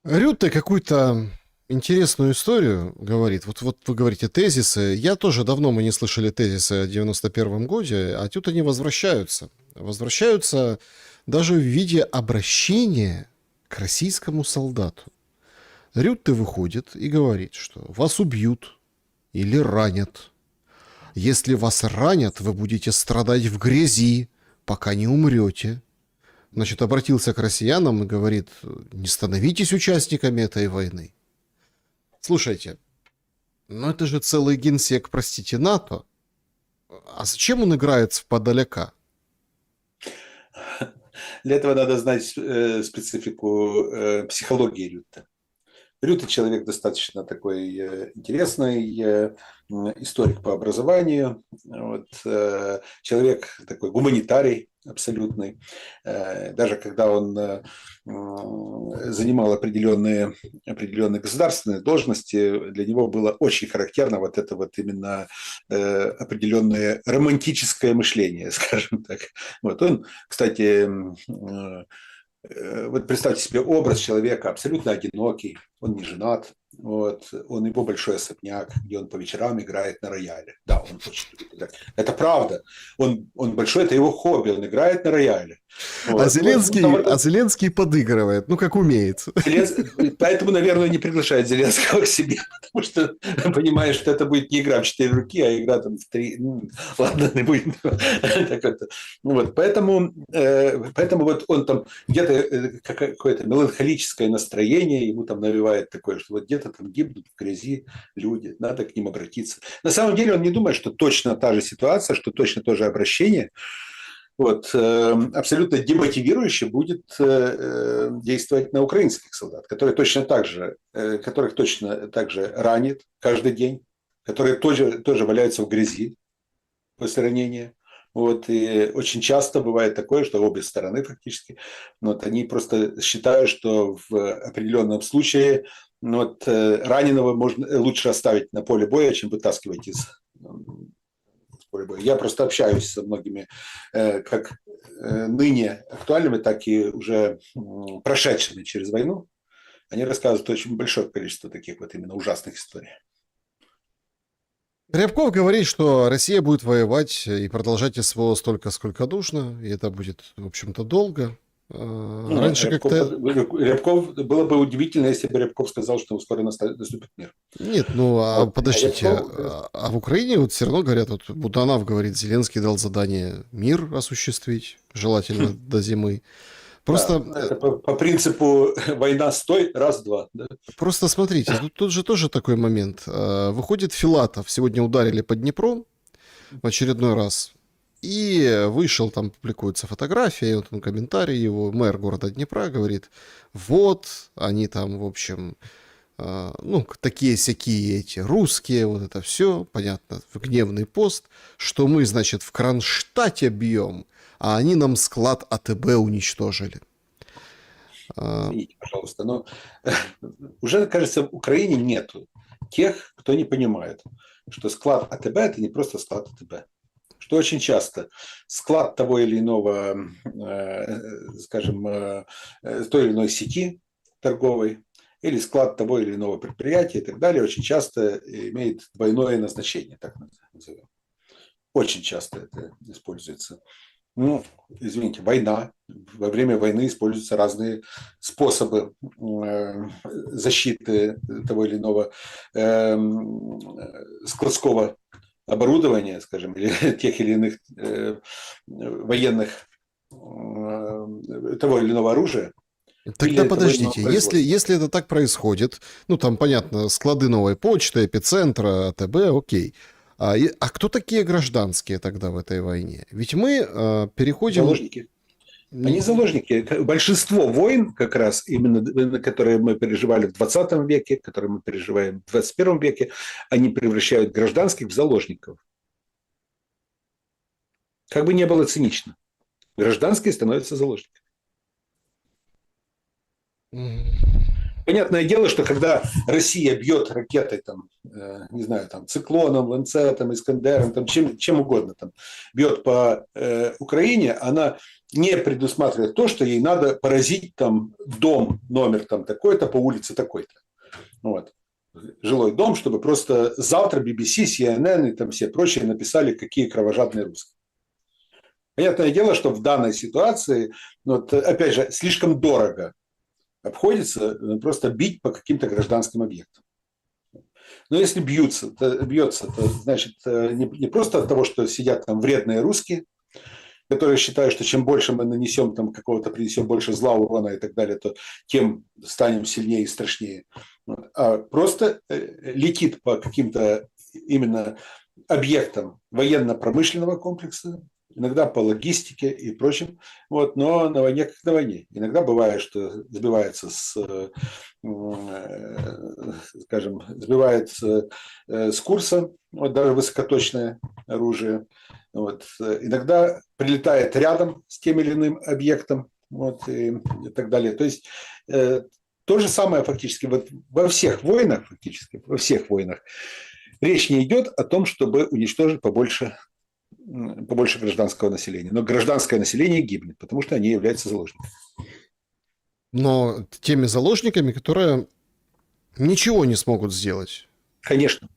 Рютте какую-то интересную историю говорит. Вот вы говорите тезисы. Я тоже давно мы не слышали тезисы о 91-м годе, а тут они возвращаются. Возвращаются даже в виде обращения к российскому солдату. Рютте выходит и говорит, что вас убьют или ранят. Если вас ранят, вы будете страдать в грязи, пока не умрете. Значит, обратился к россиянам и говорит, не становитесь участниками этой войны. Слушайте, ну это же целый генсек, простите, НАТО. А зачем он играет в подаляка? Для этого надо знать специфику психологии Рютте. Рютте человек достаточно такой интересный, историк по образованию, вот, человек такой гуманитарий абсолютный. Даже когда он занимал определенные государственные должности, для него было очень характерно вот это вот именно определенное романтическое мышление, скажем так. Вот он, кстати, вот представьте себе образ человека абсолютно одинокий, он не женат, вот, он его большой особняк, где он по вечерам играет на рояле. Да, он очень любит играть. Это правда. Он большой, это его хобби, он играет на рояле. А Вот. Ну, Зеленский, а Зеленский подыгрывает, ну как умеет. Поэтому, наверное, не приглашает Зеленского к себе, потому что понимает, что это будет не игра в 4 руки, а игра там в 3. Ну, ладно, не будет. Так это. Вот. Поэтому вот он там где-то какое-то меланхолическое настроение ему там навевает такое, что вот где-то там гибнут в грязи люди, надо к ним обратиться. На самом деле он не думает, что точно та же ситуация, что точно то же обращение, вот, абсолютно демотивирующе будет действовать на украинских солдат, которые точно так же, которых точно так же ранит каждый день, которые тоже валяются в грязи после ранения. Вот, и очень часто бывает такое, что обе стороны фактически, вот, они просто считают, что в определенном случае вот, раненого можно лучше оставить на поле боя, чем вытаскивать из поле боя. Я просто общаюсь со многими как ныне актуальными, так и уже прошедшими через войну. Они рассказывают очень большое количество таких вот именно ужасных историй. Рябков говорит, что Россия будет воевать и продолжать СВО столько, сколько нужно, и это будет, в общем-то, долго. Ну, Раньше как-то... Рябков, было бы удивительно, если бы Рябков сказал, что скоро наступит мир. Нет, ну а Вот. А подождите, Рябков, а в Украине вот все равно говорят, вот Буданов говорит, Зеленский дал задание мир осуществить, желательно до зимы. да, Просто, это по принципу война стой, раз-два. Да? просто смотрите, тут же тоже такой момент. Выходит Филатов, сегодня ударили по Днепру в очередной раз, и вышел, там публикуется фотография, и вот он комментарий его, мэр города Днепра говорит, вот, они там, в общем, ну, такие-сякие эти русские, вот это все, понятно, в гневный пост, что мы, значит, в Кронштадте бьем, а они нам склад АТБ уничтожили. Извините, пожалуйста, но уже, кажется, в Украине нету тех, кто не понимает, что склад АТБ – это не просто склад АТБ. Что очень часто склад того или иного, скажем, той или иной сети торговой или склад того или иного предприятия и так далее очень часто имеет двойное назначение, так назовем. Очень часто это используется. Ну, извините, война. Во время войны используются разные способы защиты того или иного складского оборудования, скажем, или тех или иных военных того или иного оружия, Тогда или того или иного подождите, если, производства. если это так происходит, ну там понятно, склады новой почты, эпицентра, АТБ, окей. А кто такие гражданские тогда в этой войне? Ведь мы переходим... Заложники. Они заложники. Большинство войн, как раз именно которые мы переживали в 20 веке, которые мы переживаем в 21 веке, они превращают гражданских в заложников. Как бы не было цинично. Гражданские становятся заложниками. Понятное дело, что когда Россия бьет ракетой, там, не знаю, там, циклоном, ланцетом, Искандером, там, чем угодно, там, бьет по Украине, она не предусматривает то, что ей надо поразить там, дом номер там, такой-то по улице такой-то. Вот. Жилой дом, чтобы просто завтра BBC, CNN и там все прочие написали, какие кровожадные русские. Понятное дело, что в данной ситуации, вот, опять же, слишком дорого обходится просто бить по каким-то гражданским объектам. Но если бьются, то значит не просто от того, что сидят там вредные русские, которые считают, что чем больше мы нанесем там какого-то, принесем больше зла, урона и так далее, то тем станем сильнее и страшнее. А просто летит по каким-то именно объектам военно-промышленного комплекса, иногда по логистике и прочим. Вот, но на войне как на войне. Иногда бывает, что сбивается скажем, сбивается с курса, вот, даже высокоточное оружие. Вот. Иногда прилетает рядом с тем или иным объектом, вот, и так далее. То есть то же самое фактически вот во всех войнах, речь не идет о том, чтобы уничтожить побольше гражданского населения. Но гражданское население гибнет, потому что они являются заложниками. Но теми заложниками, которые ничего не смогут сделать. Конечно.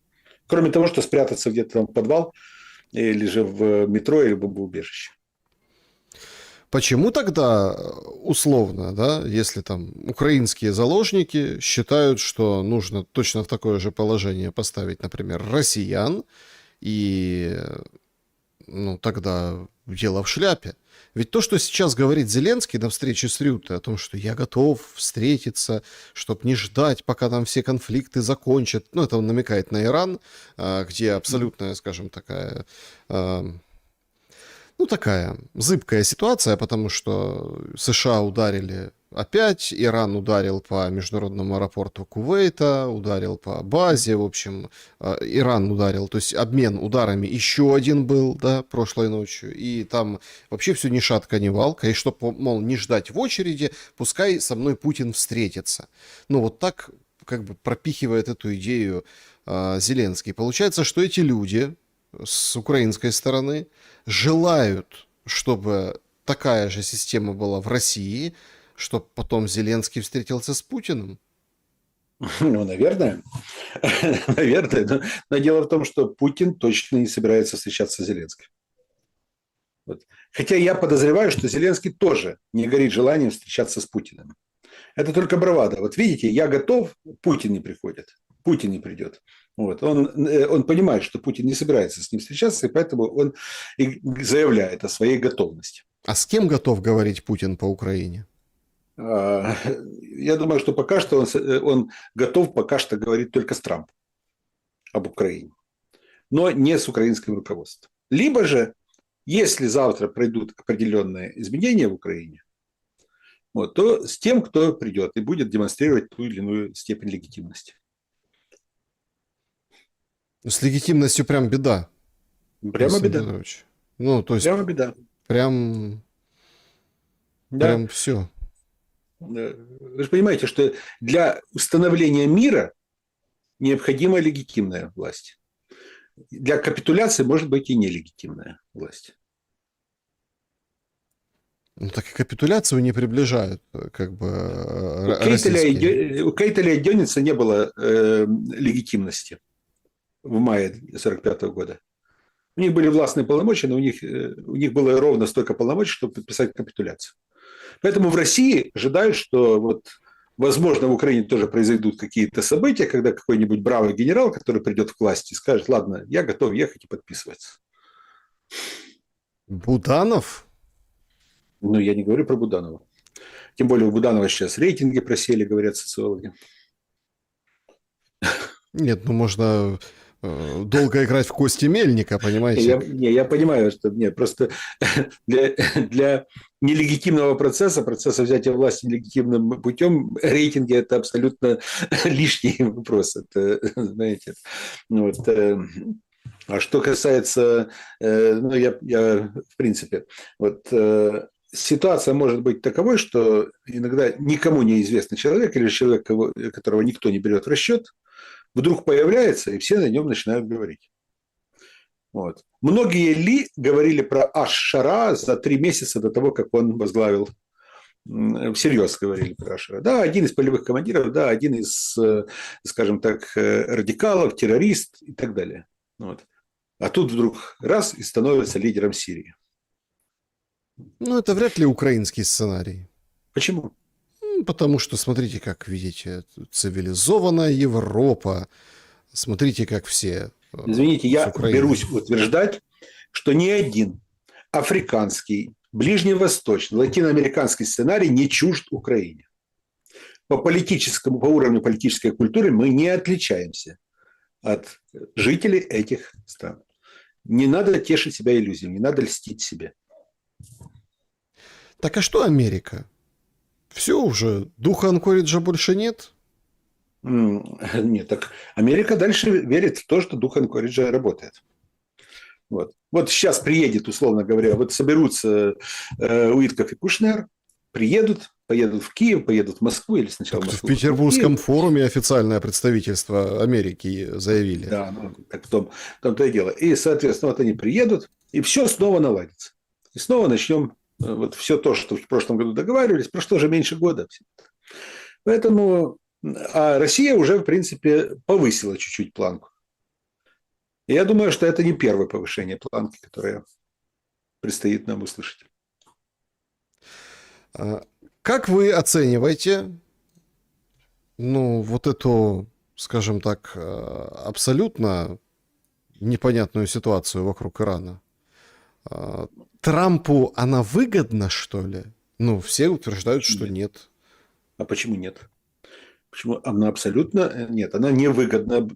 Кроме того, что спрятаться где-то там в подвал, или же в метро, или в бомбоубежище. Почему тогда, условно, да, если там украинские заложники считают, что нужно точно в такое же положение поставить, например, россиян, и ну, тогда дело в шляпе. Ведь то, что сейчас говорит Зеленский на встрече с Рютте, о том, что я готов встретиться, чтобы не ждать, пока там все конфликты закончат, ну, это он намекает на Иран, где абсолютная, скажем, такая зыбкая ситуация, потому что США ударили опять, Иран ударил по международному аэропорту Кувейта, ударил по базе, в общем, Иран ударил, то есть обмен ударами еще один был, да, прошлой ночью, и там вообще все ни шатка, ни валка, и чтобы, мол, не ждать в очереди, пускай со мной Путин встретится. Ну, вот так как бы пропихивает эту идею Зеленский. Получается, что эти люди с украинской стороны желают, чтобы такая же система была в России, чтобы потом Зеленский встретился с Путиным? Ну, наверное. Наверное. Но дело в том, что Путин точно не собирается встречаться с Зеленским. Вот. Хотя я подозреваю, что Зеленский тоже не горит желанием встречаться с Путиным. Это только бравада. Вот видите, я готов, Путин не приходит. Путин не придет. Вот. Он понимает, что Путин не собирается с ним встречаться, и поэтому он и заявляет о своей готовности. А с кем готов говорить Путин по Украине? Я думаю, что пока что он готов пока что говорить только с Трампом об Украине, но не с украинским руководством. Либо же, если завтра пройдут определенные изменения в Украине, вот, то с тем, кто придет и будет демонстрировать ту или иную степень легитимности. С легитимностью прям беда. Прямо беда. Петрович. Ну, то есть Прямо беда. прям все. Вы же понимаете, что для установления мира необходима легитимная власть. Для капитуляции может быть и нелегитимная власть. Ну, так и капитуляцию не приближают, как бы, У Кейтеля и Дёница не было легитимности в мае 1945 года. У них были властные полномочия, но у них было ровно столько полномочий, чтобы подписать капитуляцию. Поэтому в России ожидают, что вот, возможно, в Украине тоже произойдут какие-то события, когда какой-нибудь бравый генерал, который придет к власти, скажет: ладно, я готов ехать и подписываться. Буданов? Ну, я не говорю про Буданова. Тем более у Буданова сейчас рейтинги просели, говорят социологи. Нет, ну можно долго играть в кости Мельника, понимаете? Я понимаю, что нет, просто для нелегитимного процесса взятия власти нелегитимным путем, рейтинги – это абсолютно лишний вопрос. Это, знаете, вот. А что касается, ну, я в принципе, вот ситуация может быть таковой, что иногда никому неизвестный человек или человек, которого никто не берет в расчет, вдруг появляется, и все на нем начинают говорить. Вот. Многие ли говорили про Аш-Шара за 3 месяца до того, как он возглавил, всерьез говорили про Аш-Шара. Да, один из полевых командиров, да, один из, скажем так, радикалов, террорист и так далее. Вот. А тут вдруг раз и становится лидером Сирии. Ну, это вряд ли украинский сценарий. Почему? Потому что, смотрите, как видите, цивилизованная Европа. Смотрите, как все Извините, с я Украины. берусь утверждать, что ни один африканский, ближневосточный, латиноамериканский сценарий не чужд Украине. По политическому, по уровню политической культуры мы не отличаемся от жителей этих стран. Не надо тешить себя иллюзиями, не надо льстить себе. Так а что Америка? Все уже, духа Анкориджа больше нет? Нет, так Америка дальше верит в то, что дух Анкориджа работает. Вот. Вот сейчас приедет, условно говоря, вот соберутся Уитков и Кушнер, приедут, поедут в Киев, поедут в Москву или сначала Так в в Москву. Петербургском форуме официальное представительство Америки заявили. Да, ну, так в том-то и дело. И, соответственно, вот они приедут, и все снова наладится. И снова начнем вот все то, что в прошлом году договаривались, прошло уже меньше года. Поэтому, а Россия уже, в принципе, повысила чуть-чуть планку. И я думаю, что это не первое повышение планки, которое предстоит нам услышать. Как вы оцениваете, ну, вот эту, скажем так, абсолютно непонятную ситуацию вокруг Ирана? Трампу она выгодна, что ли? Ну, все утверждают, что нет. А почему нет? Почему? Она абсолютно нет. Она невыгодна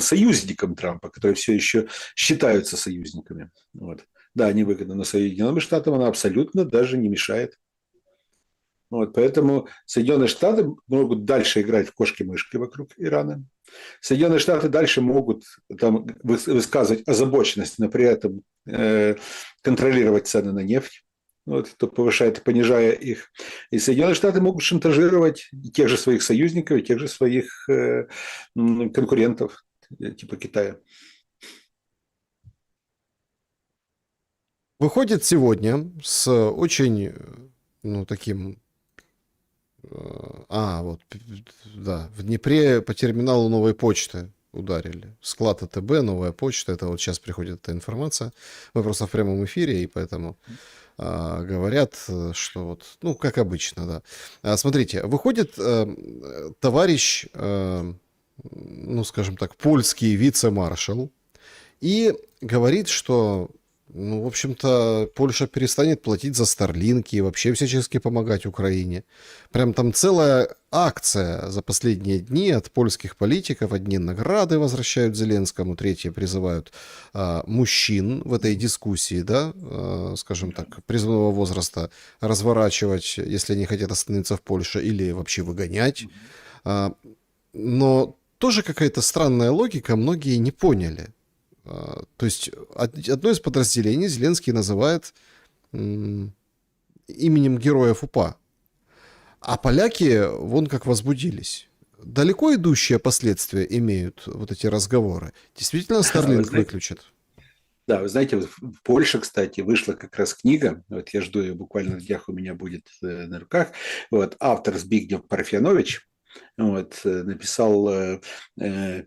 союзникам Трампа, которые все еще считаются союзниками. Вот. Да, невыгодна, но Соединенным Штатам она абсолютно даже не мешает. Вот, поэтому Соединенные Штаты могут дальше играть в кошки-мышки вокруг Ирана. Соединенные Штаты дальше могут там высказывать озабоченность, но при этом контролировать цены на нефть. Вот, то повышает и понижая их. И Соединенные Штаты могут шантажировать тех же своих союзников, и тех же своих конкурентов, типа Китая. Выходит сегодня с очень, ну, таким... вот, да, в Днепре по терминалу новой почты ударили. Склад АТБ, новая почта, это вот сейчас приходит эта информация. Мы просто в прямом эфире, и поэтому говорят, что вот, ну, как обычно, да. Смотрите, выходит товарищ, ну, скажем так, польский вице-маршал и говорит, что, ну, в общем-то, Польша перестанет платить за Старлинки и вообще всячески помогать Украине. Прям там целая акция за последние дни от польских политиков. Одни награды возвращают Зеленскому, третьи призывают мужчин в этой дискуссии, да, скажем так, призывного возраста разворачивать, если они хотят остановиться в Польше, или вообще выгонять. Но тоже какая-то странная логика, многие не поняли. То есть одно из подразделений Зеленский называет именем героев УПА. А поляки вон как возбудились. Далеко идущие последствия имеют вот эти разговоры. Действительно, Старлинг выключат? Да, вы знаете, в Польше, кстати, вышла как раз книга, вот я жду ее буквально на днях, у меня будет на руках, вот, автор Збигнев Парфянович, вот, написал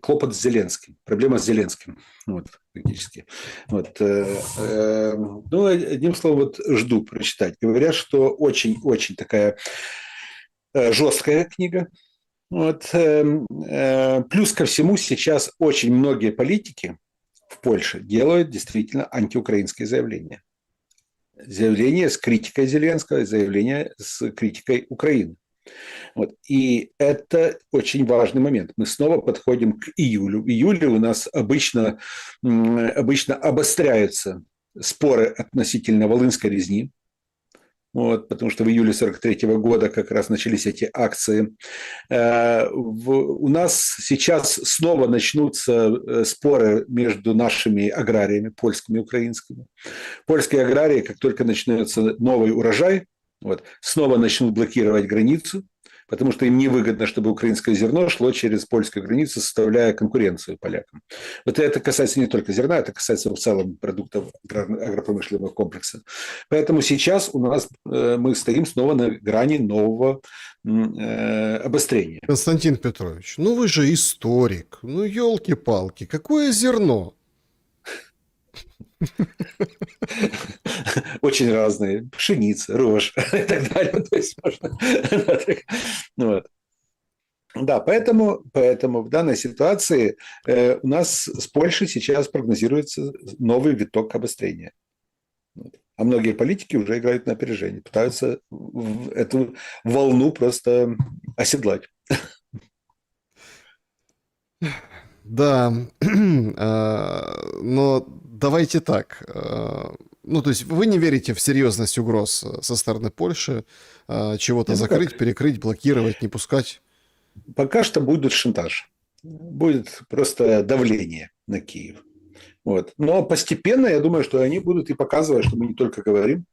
«Клопот с Зеленским», «Проблема с Зеленским», вот, фактически. Вот, ну, одним словом, вот, жду прочитать. Говорят, что очень-очень такая жесткая книга. Вот, плюс ко всему сейчас очень многие политики в Польше делают действительно антиукраинские заявления. Заявление с критикой Зеленского, заявление с критикой Украины. Вот. И это очень важный момент. Мы снова подходим к июлю. В июле у нас обычно обостряются споры относительно Волынской резни. вот, потому что в июле 1943 года как раз начались эти акции. У нас сейчас снова начнутся споры между нашими аграриями, польскими и украинскими. Польские аграрии, как только начнется новый урожай, вот, снова начнут блокировать границу, потому что им невыгодно, чтобы украинское зерно шло через польскую границу, составляя конкуренцию полякам. Вот это касается не только зерна, это касается в целом продуктов агропромышленного комплекса. Поэтому сейчас у нас мы стоим снова на грани нового обострения. Константин Петрович, ну вы же историк. Ну, елки-палки, какое зерно? Очень разные. Пшеница, рожь и так далее. То есть можно... Вот. Да, поэтому в данной ситуации у нас с Польшей сейчас прогнозируется новый виток обострения. А многие политики уже играют на опережение, пытаются эту волну просто оседлать. Да, но давайте так. Ну, то есть вы не верите в серьезность угроз со стороны Польши, чего-то Ну, закрыть, как? перекрыть, блокировать, не пускать? Пока что будет шантаж. Будет просто давление на Киев. Вот. Но постепенно, я думаю, что они будут и показывать, что мы не только говорим,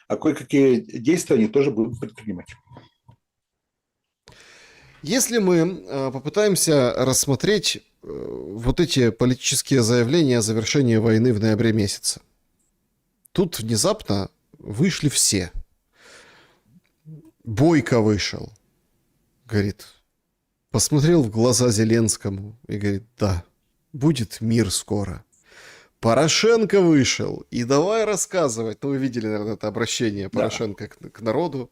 а кое-какие действия они тоже будут предпринимать. Если мы попытаемся рассмотреть вот эти политические заявления о завершении войны в ноябре месяце, тут внезапно вышли все. Бойко вышел, говорит, посмотрел в глаза Зеленскому и говорит, да, будет мир скоро. Порошенко вышел, и давай рассказывать. Ну, вы видели, наверное, это обращение Порошенко к народу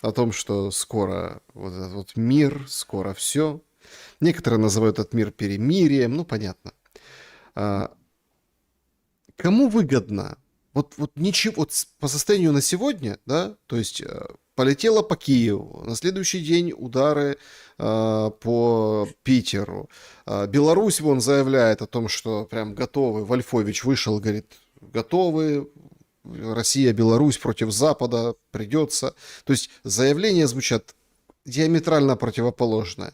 о том, что скоро вот этот вот мир, скоро все. Некоторые называют этот мир перемирием, ну, понятно. А, кому выгодно? Вот ничего, вот по состоянию на сегодня, да, то есть полетело по Киеву, на следующий день удары по Питеру. Беларусь, вон, заявляет о том, что прям готовы. Вольфович вышел, говорит, готовы. Россия, Беларусь против Запада придется. То есть заявления звучат диаметрально противоположное.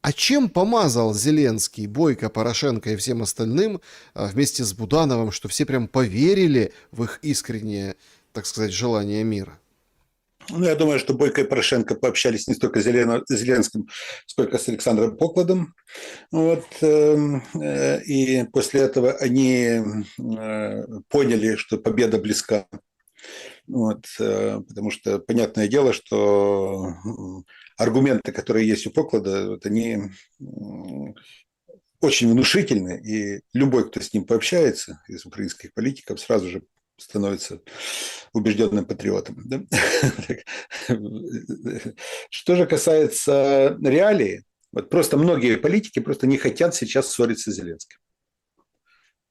А чем помазал Зеленский, Бойко, Порошенко и всем остальным вместе с Будановым, что все прям поверили в их искреннее, так сказать, желание мира? Ну, я думаю, что Бойко и Порошенко пообщались не столько с Зеленским, сколько с Александром Покладом. Вот, и после этого они поняли, что победа близка. Вот, потому что понятное дело, что аргументы, которые есть у Поклада, вот они очень внушительны, и любой, кто с ним пообщается из украинских политиков, сразу же становится убежденным патриотом. Да? Что же касается реалии, вот просто многие политики просто не хотят сейчас ссориться с Зеленским.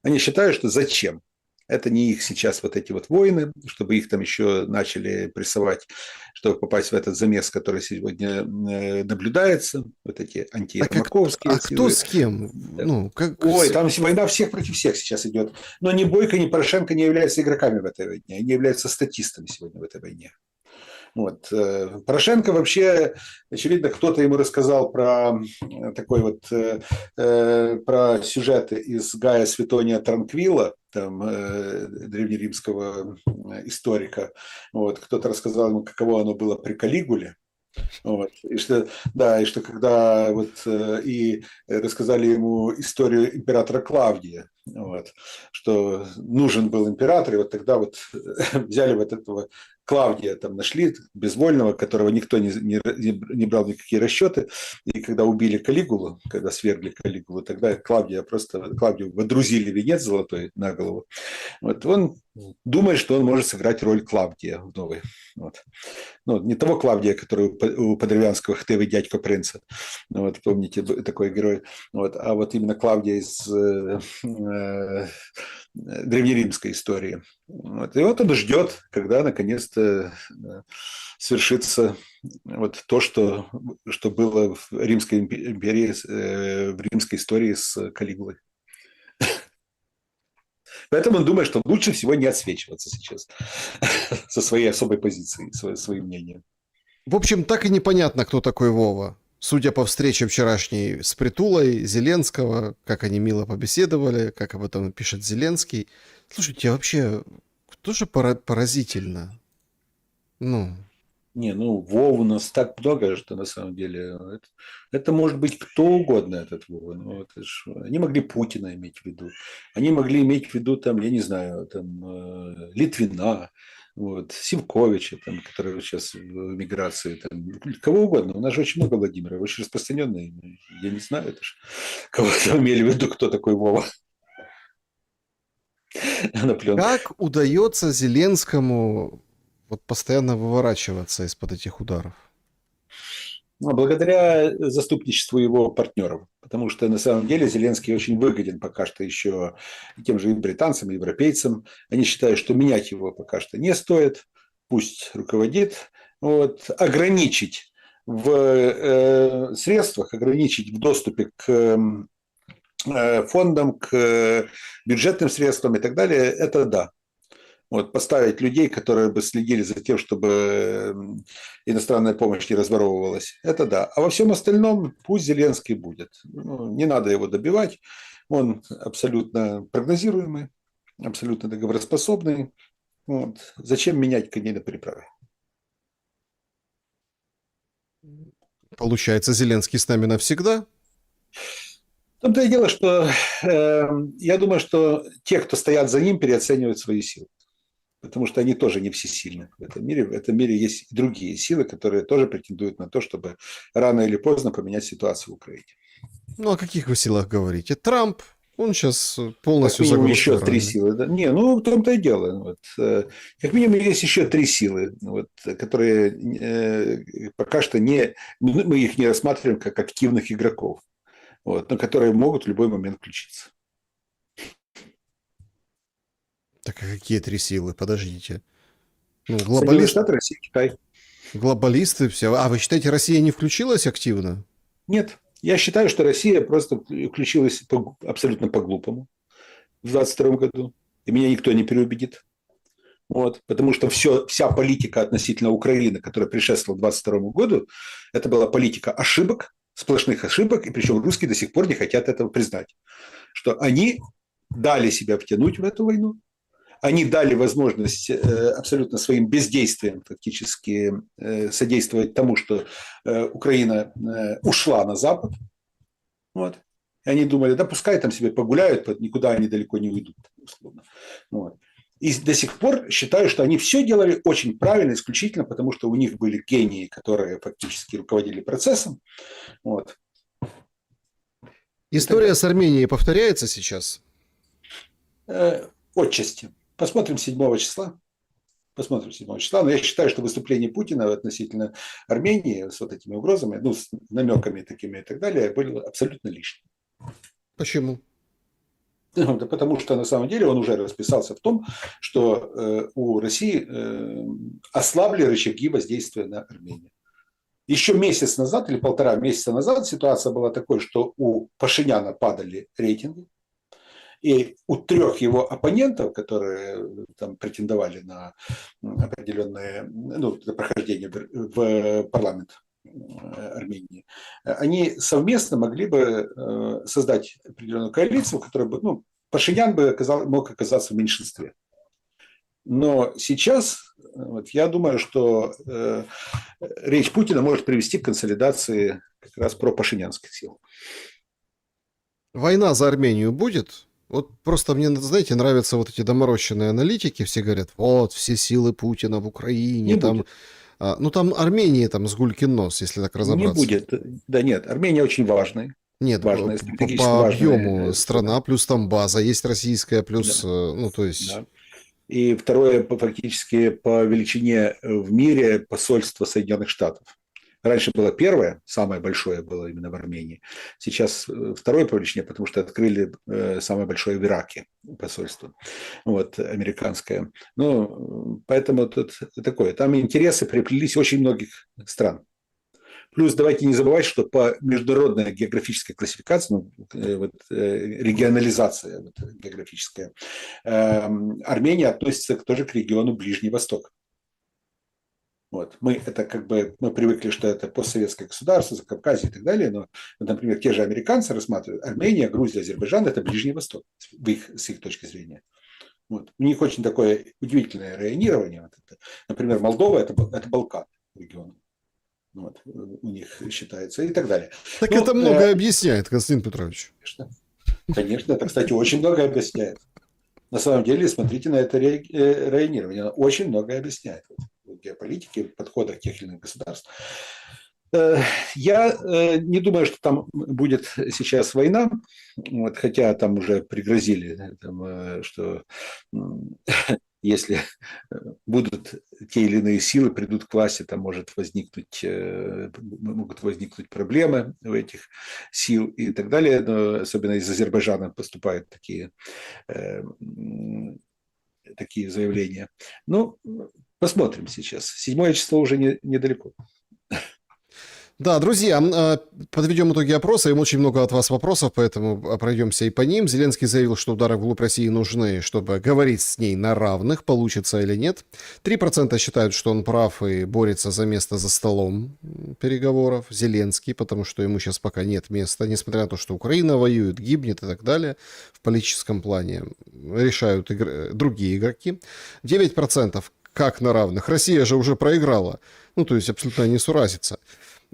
Они считают, что зачем? Это не их сейчас вот эти вот войны, чтобы их там еще начали прессовать, чтобы попасть в этот замес, который сегодня наблюдается, вот эти антиермаковские Кто силы. с кем? Ну, как... Ой, там война всех против всех сейчас идет. Но ни Бойко, ни Порошенко не являются игроками в этой войне, они являются статистами сегодня в этой войне. Вот. Порошенко вообще, очевидно, кто-то ему рассказал про такой вот про сюжеты из Гая Светония Транквила, там, древнеримского историка. Вот. Кто-то рассказал ему, каково оно было при Калигуле. Вот. И что, да, и что когда вот и рассказали ему историю императора Клавдия, вот, что нужен был император, и вот тогда вот взяли вот этого Клавдия, там нашли безвольного, которого никто не брал никакие расчеты, и когда убили Калигулу, когда свергли Калигулу, тогда Клавдию водрузили венец золотой на голову. Вот он думает, что он может сыграть роль Клавдия в новой. Вот. Ну, не того Клавдия, который у Подеревянского «Хтывый дядька принца», вот, помните, такой герой, вот, а вот именно Клавдия из древнеримской истории. Вот. И вот он ждет, когда наконец-то свершится вот то, что было в Римской империи, в римской истории с Калигулой. Поэтому он думает, что лучше всего не отсвечиваться сейчас со своей особой позицией, своим мнением. В общем, так и непонятно, кто такой Вова. Судя по встрече вчерашней с Притулой, Зеленского, как они мило побеседовали, как об этом пишет Зеленский. Слушайте, а вообще, тоже поразительно. Ну, Не, ну, Вов у нас так много, что на самом деле это может быть кто угодно, этот Вова. Ну, они могли Путина иметь в виду. Они могли иметь в виду, там, я не знаю, там, Литвина, вот, Симковича, там, который сейчас в эмиграции, там, кого угодно. У нас же очень много Владимира, очень распространенные. Я не знаю, это ж, кого там имели в виду, кто такой Вова на пленке. как удается Зеленскому вот постоянно выворачиваться из-под этих ударов? Ну, благодаря заступничеству его партнеров. Потому что на самом деле Зеленский очень выгоден пока что еще тем же и британцам, и европейцам. Они считают, что менять его пока что не стоит. Пусть руководит. Вот. Ограничить в средствах, ограничить в доступе к фондам, к бюджетным средствам и так далее, это да. Вот, поставить людей, которые бы следили за тем, чтобы иностранная помощь не разворовывалась, это да. А во всем остальном пусть Зеленский будет. Ну, не надо его добивать. Он абсолютно прогнозируемый, абсолютно договороспособный. Вот. Зачем менять коней на переправе? Получается, Зеленский с нами навсегда? В том-то и дело, что я думаю, что те, кто стоят за ним, переоценивают свои силы. Потому что они тоже не всесильны в этом мире. В этом мире есть и другие силы, которые тоже претендуют на то, чтобы рано или поздно поменять ситуацию в Украине. Ну, о каких вы силах говорите? Трамп, он сейчас Как полностью минимум заглох еще три Израиля. силы. Да? Не, ну в том-то и дело. Вот, как минимум есть еще три силы, вот, которые пока что не, мы их не рассматриваем как активных игроков, вот, но которые могут в любой момент включиться. Так а какие три силы? Подождите. Ну, Соединенные Штаты, Россия, Китай. глобалисты все. А вы считаете, Россия не включилась активно? Нет, я считаю, что Россия просто включилась абсолютно по-глупому в 2022 году. И меня никто не переубедит. Вот, потому что вся политика относительно Украины, которая предшествовала 2022 году, это была политика ошибок, сплошных ошибок, и причем русские до сих пор не хотят этого признать, что они дали себя втянуть в эту войну, они дали возможность абсолютно своим бездействием фактически содействовать тому, что Украина ушла на Запад. Вот. И они думали, да пускай там себе погуляют, никуда они далеко не уйдут. Условно. Вот. И до сих пор считаю, что они все делали очень правильно, исключительно потому, что у них были гении, которые фактически руководили процессом. Вот. История с Арменией повторяется сейчас? Отчасти. Посмотрим 7 числа. Посмотрим 7 числа. Но я считаю, что выступление Путина относительно Армении с вот этими угрозами, ну, с намеками такими и так далее, было абсолютно лишним. Почему? Да потому что на самом деле он уже расписался в том, что у России ослабли рычаги воздействия на Армению. Еще месяц назад или 1,5 месяца назад ситуация была такой, что у Пашиняна падали рейтинги, и у 3 его оппонентов, которые там претендовали на определенное прохождение в парламент Армении, они совместно могли бы создать определенную коалицию, в которой бы, Пашинян бы мог оказаться в меньшинстве. Но сейчас, я думаю, что речь Путина может привести к консолидации как раз пропашинянских сил. Война за Армению будет? Вот просто мне, знаете, нравятся вот эти доморощенные аналитики, все говорят, вот, все силы Путина в Украине, Не там, будет. там Армения, там, с гулькин нос, если так разобраться. Не будет. Да нет, Армения очень важная. Нет, важная, по стратегически объему важная страна, плюс там база, есть российская, плюс, да. то есть... Да. И второе, фактически по величине в мире посольство Соединенных Штатов. Раньше было первое, самое большое было именно в Армении. Сейчас второе по величине, потому что открыли самое большое в Ираке посольство, американское. Поэтому тут такое. Там интересы приплелись очень многих стран. Плюс давайте не забывать, что по международной географической классификации, регионализация географическая, Армения относится тоже к региону Ближний Восток. Вот. Мы привыкли, что это постсоветское государство, Закавказье и так далее, но, например, те же американцы рассматривают Армения, Грузия, Азербайджан – это Ближний Восток с их точки зрения. Вот. У них очень такое удивительное районирование. Например, Молдова – это Балкан регион. Вот. У них считается и так далее. Так это многое объясняет, Константин Петрович. Конечно, это, кстати, очень многое объясняет. На самом деле, смотрите на это районирование. Оно очень многое объясняет в геополитике, в подходах тех или иных государств. Я не думаю, что там будет сейчас война, вот, хотя там уже пригрозили, что если будут те или иные силы, придут к власти, там могут возникнуть проблемы у этих сил и так далее. Но особенно из Азербайджана поступают такие заявления. Ну, посмотрим сейчас. 7 число уже недалеко. Да, друзья, подведем итоги опроса. Им очень много от вас вопросов, поэтому пройдемся и по ним. Зеленский заявил, что удары вглубь России нужны, чтобы говорить с ней на равных, получится или нет. 3% считают, что он прав и борется за место за столом переговоров. Зеленский, потому что ему сейчас пока нет места, несмотря на то, что Украина воюет, гибнет и так далее. В политическом плане решают другие игроки. 9% как на равных. Россия же уже проиграла. Ну, то есть абсолютно несуразица.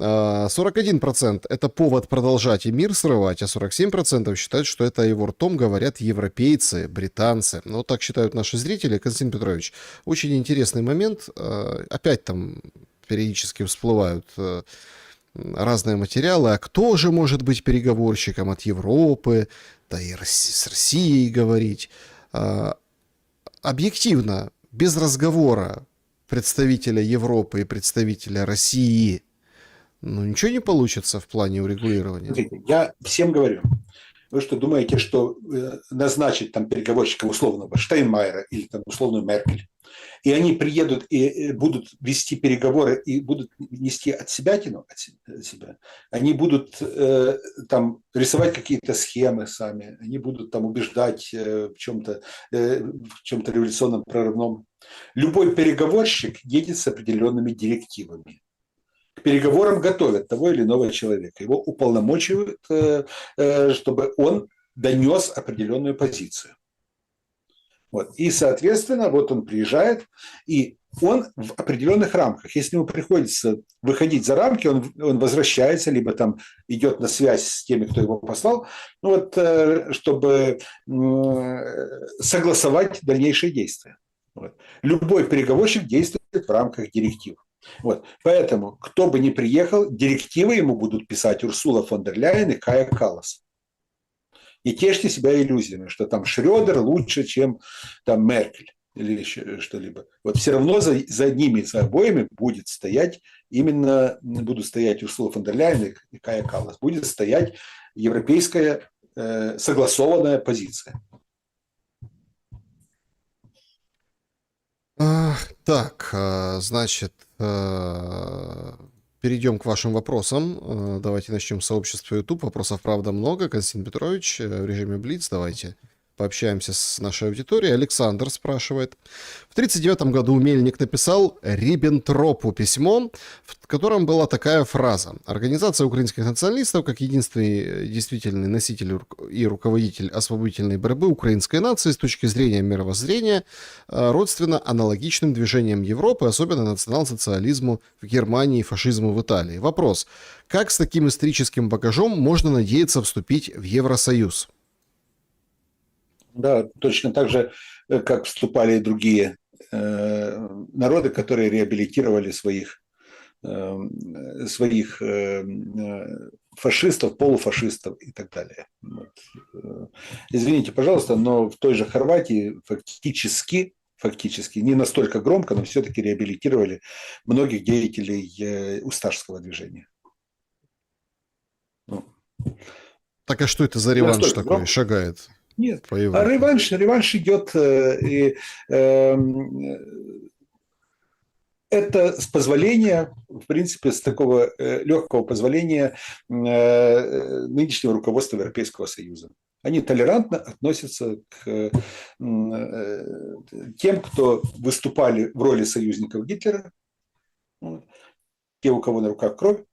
41% это повод продолжать и мир срывать, а 47% считают, что это его ртом говорят европейцы, британцы. Ну, так считают наши зрители. Константин Петрович, очень интересный момент. Опять там периодически всплывают разные материалы. А кто же может быть переговорщиком от Европы, да и с Россией говорить? Объективно, без разговора представителя Европы и представителя России, ну, ничего не получится в плане урегулирования. Смотрите, я всем говорю, вы что думаете, что назначить там переговорщика условного Штайнмайера или там условную Меркель, и они приедут и будут вести переговоры и будут нести от себя, они будут там рисовать какие-то схемы сами, они будут там убеждать в чем-то революционном, прорывном. Любой переговорщик едет с определенными директивами. К переговорам готовят того или иного человека. Его уполномочивают, чтобы он донес определенную позицию. Вот. И, соответственно, вот он приезжает, и он в определенных рамках. Если ему приходится выходить за рамки, он возвращается, либо там идет на связь с теми, кто его послал, ну вот, чтобы согласовать дальнейшие действия. Вот. Любой переговорщик действует в рамках директив. Вот. Поэтому, кто бы ни приехал, директивы ему будут писать Урсула фон дер Ляйен и Кая Каллас. Не тешьте себя иллюзиями, что там Шрёдер лучше, чем там Меркель или еще что-либо. Вот все равно за ними, за обоими будут стоять Урсула фон дер Ляйен и Кая Каллас. Будет стоять европейская согласованная позиция. Так, значит, перейдем к вашим вопросам. Давайте начнем с сообщества YouTube. Вопросов, правда, много. Константин Петрович в режиме Блиц. Давайте пообщаемся с нашей аудиторией. Александр спрашивает. В 1939 году Мельник написал Риббентропу письмо, в котором была такая фраза. Организация украинских националистов, как единственный действительный носитель и руководитель освободительной борьбы украинской нации с точки зрения мировоззрения, родственно аналогичным движениям Европы, особенно национал-социализму в Германии и фашизму в Италии. Вопрос. Как с таким историческим багажом можно надеяться вступить в Евросоюз? Да, точно так же, как вступали и другие народы, которые реабилитировали своих фашистов, полуфашистов и так далее. Вот. Извините, пожалуйста, но в той же Хорватии фактически, не настолько громко, но все-таки реабилитировали многих деятелей усташского движения. Так а что это за реванш такой громко шагает? Нет, а реванш идет, это с позволения, в принципе, с такого легкого позволения нынешнего руководства Европейского Союза. Они толерантно относятся к тем, кто выступали в роли союзников Гитлера, вот, те, у кого на руках кровь,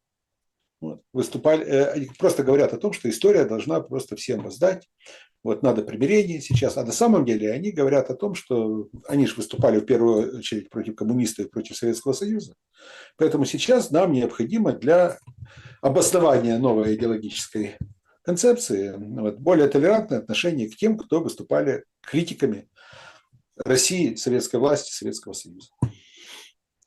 вот, выступали, они просто говорят о том, что история должна просто всем воздать. Вот надо примирение сейчас. А на самом деле они говорят о том, что они же выступали в первую очередь против коммунистов и против Советского Союза. Поэтому сейчас нам необходимо для обоснования новой идеологической концепции вот, более толерантное отношение к тем, кто выступали критиками России, советской власти, Советского Союза.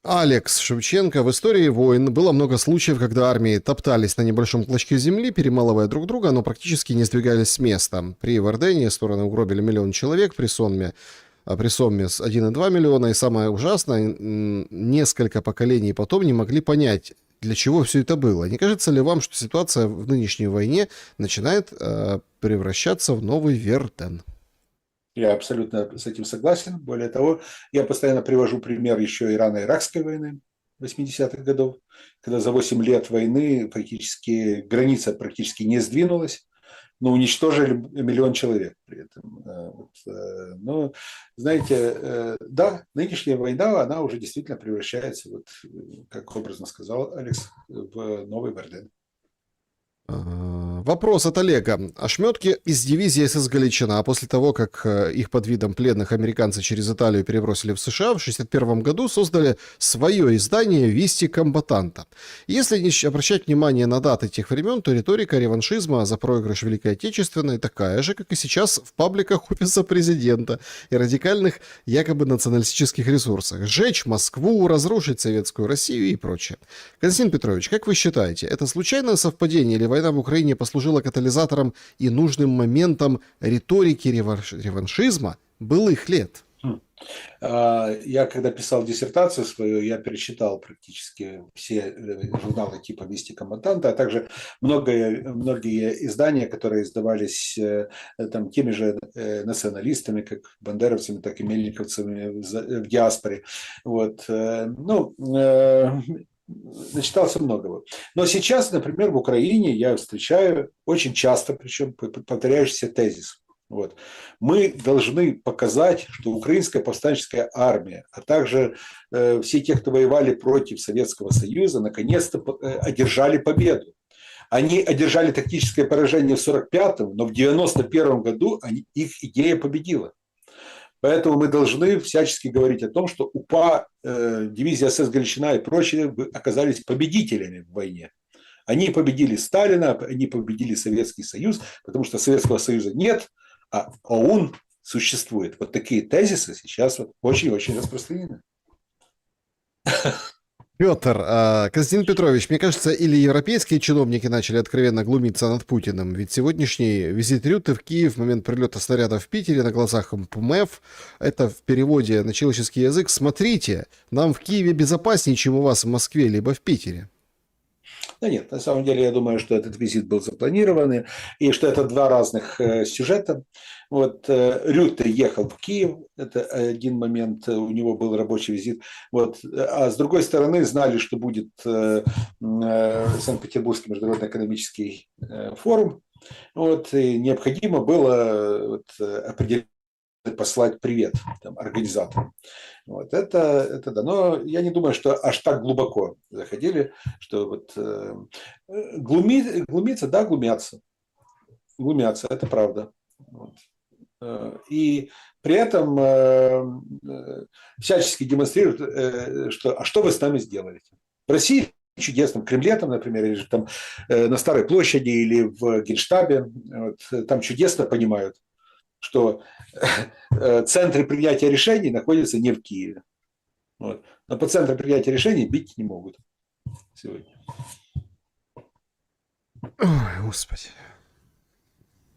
Алекс Шевченко. В истории войн было много случаев, когда армии топтались на небольшом клочке земли, перемалывая друг друга, но практически не сдвигались с места. При Вардении стороны угробили 1 миллион человек, при Сомме с 1,2 миллиона. И самое ужасное, несколько поколений потом не могли понять, для чего все это было. Не кажется ли вам, что ситуация в нынешней войне начинает превращаться в новый Верден? Я абсолютно с этим согласен. Более того, я постоянно привожу пример еще Ирано-Иракской войны 80-х годов, когда за 8 лет войны практически граница практически не сдвинулась, но уничтожили 1 миллион человек при этом. Но, знаете, да, нынешняя война, она уже действительно превращается, вот, как образно сказал Алекс, в новый Верден. Вопрос от Олега. Ошметки из дивизии СС «Галичина» после того, как их под видом пленных американцы через Италию перебросили в США, в 1961 году создали свое издание «Вести комбатанта». Если не обращать внимание на даты тех времен, то риторика реваншизма за проигрыш Великой Отечественной такая же, как и сейчас в пабликах офиса президента и радикальных якобы националистических ресурсах. Сжечь Москву, разрушить советскую Россию и прочее. Константин Петрович, как вы считаете, это случайное совпадение или война в Украине послужила катализатором и нужным моментом риторики реваншизма былых лет? Я, когда писал диссертацию свою, я перечитал практически все журналы типа «Вести комбатанта», а также многие издания, которые издавались там, теми же националистами, как бандеровцами, так и мельниковцами в диаспоре. Вот. Начитался многого. Но сейчас, например, в Украине я встречаю очень часто, причем повторяющийся тезис. Вот. Мы должны показать, что украинская повстанческая армия, а также все те, кто воевали против Советского Союза, наконец-то одержали победу. Они одержали тактическое поражение в 1945-м, но в 1991 году их идея победила. Поэтому мы должны всячески говорить о том, что УПА, дивизия СС «Галичина» и прочие оказались победителями в войне. Они победили Сталина, они победили Советский Союз, потому что Советского Союза нет, а ОУН существует. Вот такие тезисы сейчас очень-очень распространены. Петр, Константин Петрович, мне кажется, или европейские чиновники начали откровенно глумиться над Путиным, ведь сегодняшний визит Рютте в Киев в момент прилета снаряда в Питере на глазах МПМФ, это в переводе на человеческий язык «Смотрите, нам в Киеве безопаснее, чем у вас в Москве либо в Питере». Да нет, на самом деле я думаю, что этот визит был запланированный, и что это два разных сюжета. Вот Рютте ехал в Киев, это один момент, у него был рабочий визит. Вот, а с другой стороны знали, что будет Санкт-Петербургский международный экономический форум. Вот, и необходимо было определить, послать привет там, организаторам. Вот, это да. Но я не думаю, что аж так глубоко заходили, что вот, глумиться, да, глумятся. Глумятся, это правда. Вот. И при этом всячески демонстрируют, что, а что вы с нами сделали? В России чудесно, в Кремле, там, например, или же там на Старой площади или в Генштабе, вот, там чудесно понимают, что центры принятия решений находятся не в Киеве. Вот. Но по центру принятия решений бить не могут сегодня. Ой, Господи.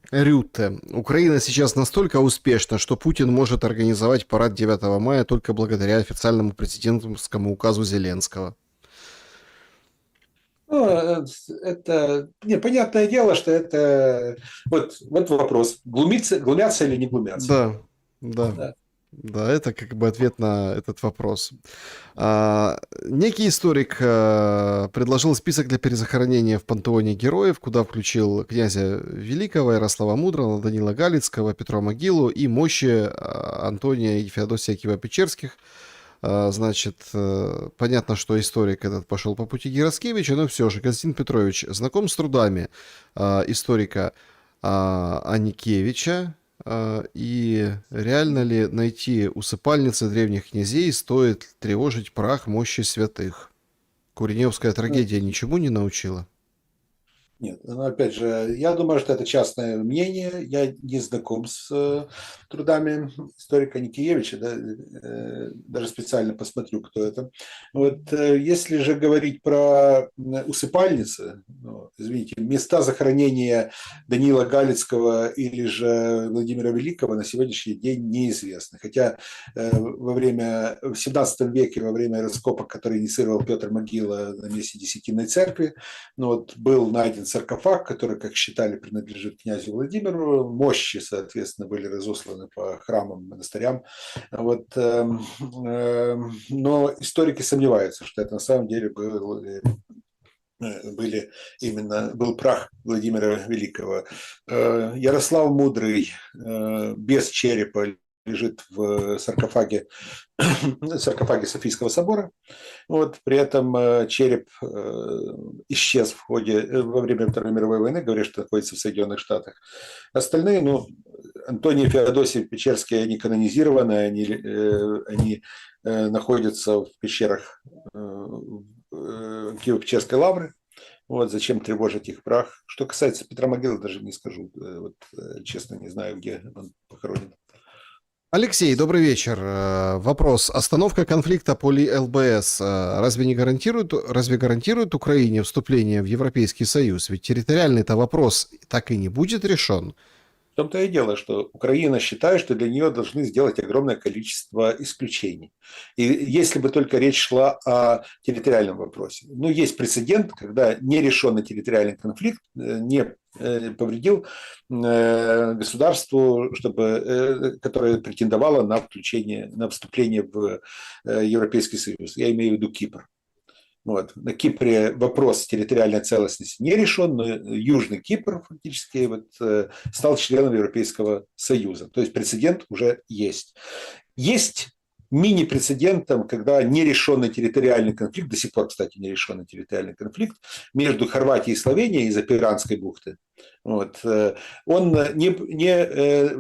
Рютте. Украина сейчас настолько успешна, что Путин может организовать парад 9 мая только благодаря официальному президентскому указу Зеленского. Ну, это понятное дело, что это вот вопрос, глумятся или не глумятся. Да. Да, это как бы ответ на этот вопрос. Некий историк предложил список для перезахоронения в пантеоне героев, куда включил князя Великого, Ярослава Мудрого, Данила Галицкого, Петра Могилу и мощи Антония и Феодосия Киева-Печерских. Значит, понятно, что историк этот пошел по пути Гераскевича, но все же Константин Петрович знаком с трудами историка Аникевича, и реально ли найти усыпальницы древних князей, стоит тревожить прах мощи святых? Куреневская Ну, трагедия ничему не научила? нет, но опять же, я думаю, что это частное мнение. Я не знаком с трудами историка Никиевича, да, даже специально посмотрю, кто это. Вот, если же говорить про усыпальницы, ну, извините, места захоронения Данила Галицкого или же Владимира Великого на сегодняшний день неизвестны. Хотя в 17 веке, во время раскопок, который инициировал Петр Могила на месте Десятинной церкви, ну, вот, был найден саркофаг, который, как считали, принадлежит князю Владимиру. Мощи, соответственно, были разосланы по храмам, монастырям. Вот, но историки сомневаются, что это на самом деле был прах Владимира Великого. Ярослав Мудрый без черепа лежит в саркофаге Софийского собора. Вот, при этом череп исчез во время Второй мировой войны, говорят, что находится в Соединенных Штатах. Остальные, ну, Антоний и Феодосий Печерские, они канонизированы, они находятся в пещерах Киево-Печерской лавры. Вот, зачем тревожить их прах? Что касается Петра Могилы, даже не скажу. Вот, честно, не знаю, где он похоронен. Алексей, добрый вечер. Вопрос. Остановка конфликта по ЛБС разве гарантирует Украине вступление в Европейский Союз? Ведь территориальный-то вопрос так и не будет решен. В том-то и дело, что Украина считает, что для нее должны сделать огромное количество исключений. И если бы только речь шла о территориальном вопросе. Ну, есть прецедент, когда нерешенный территориальный конфликт не повредил государству, которое претендовало на вступление в Европейский Союз. Я имею в виду Кипр. Вот. На Кипре вопрос территориальной целостности не решен, но Южный Кипр фактически стал членом Европейского Союза. То есть прецедент уже есть. Есть мини-прецедентом, когда нерешенный территориальный конфликт, до сих пор, кстати, нерешенный территориальный конфликт между Хорватией и Словенией из-за Пиранской бухты, вот, он не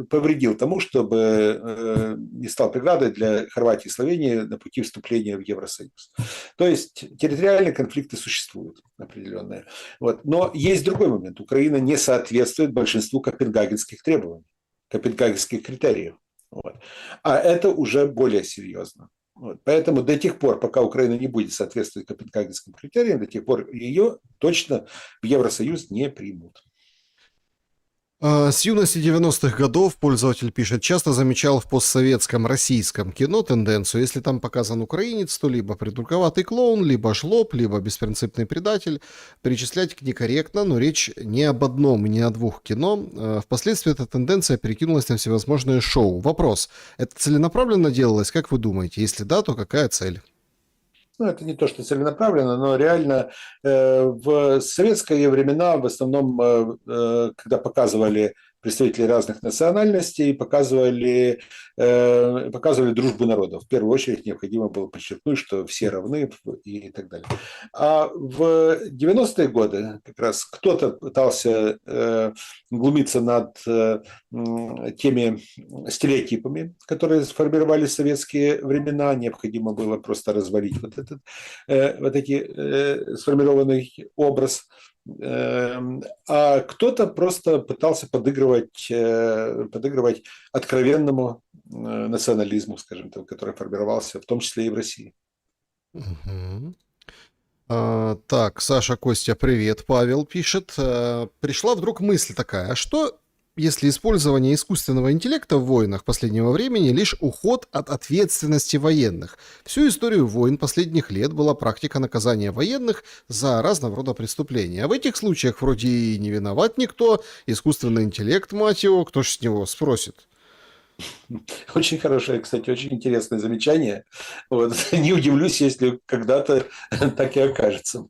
повредил тому, чтобы не стал преградой для Хорватии и Словении на пути вступления в Евросоюз. То есть территориальные конфликты существуют определенные. Вот. Но есть другой момент. Украина не соответствует большинству копенгагенских требований, копенгагенских критериев. Вот. А это уже более серьезно. Вот. Поэтому до тех пор, пока Украина не будет соответствовать копенгагенским критериям, до тех пор ее точно в Евросоюз не примут. С юности 90-х годов, пользователь пишет, часто замечал в постсоветском российском кино тенденцию, если там показан украинец, то либо придурковатый клоун, либо жлоб, либо беспринципный предатель. Перечислять некорректно, но речь не об одном и не о двух кино. Впоследствии эта тенденция перекинулась на всевозможные шоу. Вопрос, это целенаправленно делалось, как вы думаете? Если да, то какая цель? Ну, это не то, что целенаправленно, но реально в советские времена, в основном, когда показывали представителей разных национальностей, показывали дружбу народов. В первую очередь необходимо было подчеркнуть, что все равны и так далее. А в 90-е годы как раз кто-то пытался глумиться над теми стереотипами, которые сформировались в советские времена. Необходимо было просто развалить вот эти сформированный образ. А кто-то просто пытался подыгрывать откровенному национализму, скажем так, который формировался в том числе и в России. Мгм. Так, Саша, Костя, привет. Павел пишет. Пришла вдруг мысль такая, а что, если использование искусственного интеллекта в войнах последнего времени лишь уход от ответственности военных? Всю историю войн последних лет была практика наказания военных за разного рода преступления. А в этих случаях вроде и не виноват никто, искусственный интеллект, мать его, кто ж с него спросит? Очень хорошее, кстати, очень интересное замечание. Вот. Не удивлюсь, если когда-то так и окажется.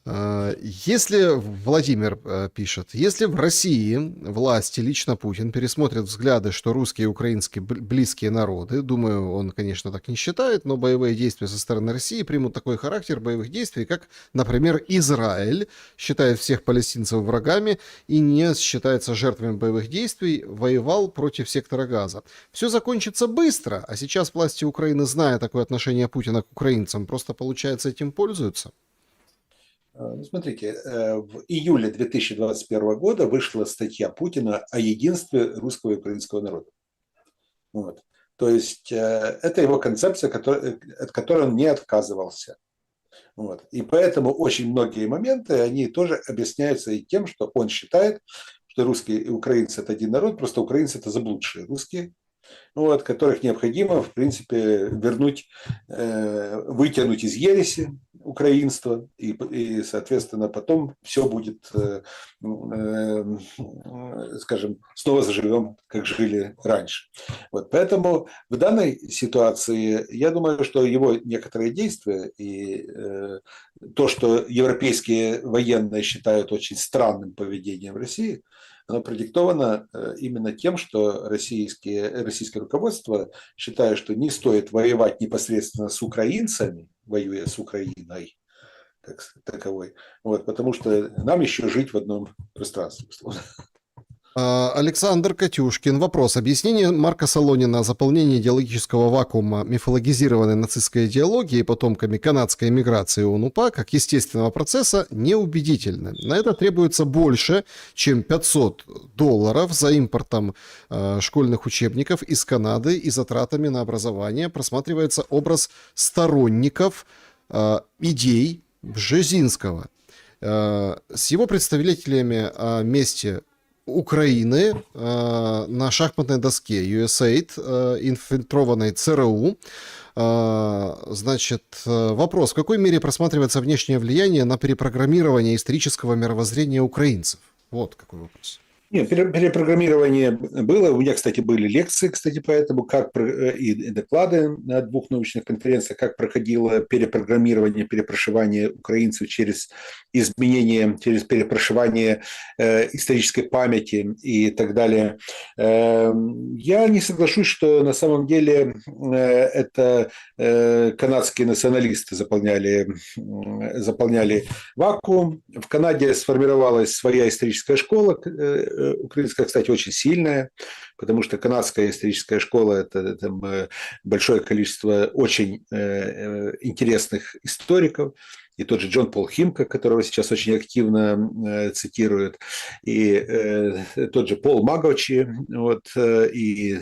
Если Владимир пишет, если в России власти, лично Путин, пересмотрят взгляды, что русские и украинские близкие народы, думаю, он, конечно, так не считает, но боевые действия со стороны России примут такой характер боевых действий, как, например, Израиль считает всех палестинцев врагами и не считается жертвами боевых действий, воевал против сектора Газа. Все закончится быстро, а сейчас власти Украины, зная такое отношение Путина к украинцам, просто, получается, этим пользуются. Ну, смотрите, в июле 2021 года вышла статья Путина о единстве русского и украинского народа. Вот. То есть это его концепция, от которой он не отказывался. Вот. И поэтому очень многие моменты, они тоже объясняются и тем, что он считает, что русские и украинцы – это один народ, просто украинцы – это заблудшие русские, вот, которых необходимо, в принципе, вернуть, вытянуть из ереси украинства, и соответственно, потом все будет, скажем, снова заживем, как жили раньше. Вот, поэтому в данной ситуации, я думаю, что его некоторые действия и то, что европейские военные считают очень странным поведением России, оно продиктовано именно тем, что российское руководство считает, что не стоит воевать непосредственно с украинцами, воюя с Украиной как таковой, вот, потому что нам еще жить в одном пространстве, условно. Александр Катюшкин. Вопрос. Объяснение Марка Солонина о заполнении идеологического вакуума мифологизированной нацистской идеологией потомками канадской эмиграции ОНУПА как естественного процесса неубедительны. На это требуется больше, чем $500 за импортом школьных учебников из Канады и затратами на образование. Просматривается образ сторонников идей Бжезинского. С его представителями о месте Украины на шахматной доске USAID, инфильтрованной ЦРУ. Значит, вопрос. В какой мере просматривается внешнее влияние на перепрограммирование исторического мировоззрения украинцев? Вот какой вопрос. Нет, перепрограммирование было. У меня, кстати, были лекции, кстати, по этому, и доклады на 2 научных конференциях, как проходило перепрограммирование, перепрошивание украинцев через изменение, через перепрошивание исторической памяти и так далее. Я не соглашусь, что на самом деле это канадские националисты заполняли вакуум. В Канаде сформировалась своя историческая школа, украинская, кстати, очень сильная, потому что канадская историческая школа – это там большое количество очень интересных историков. И тот же Джон Пол Химка, которого сейчас очень активно цитируют, и тот же Пол Магочи, вот, и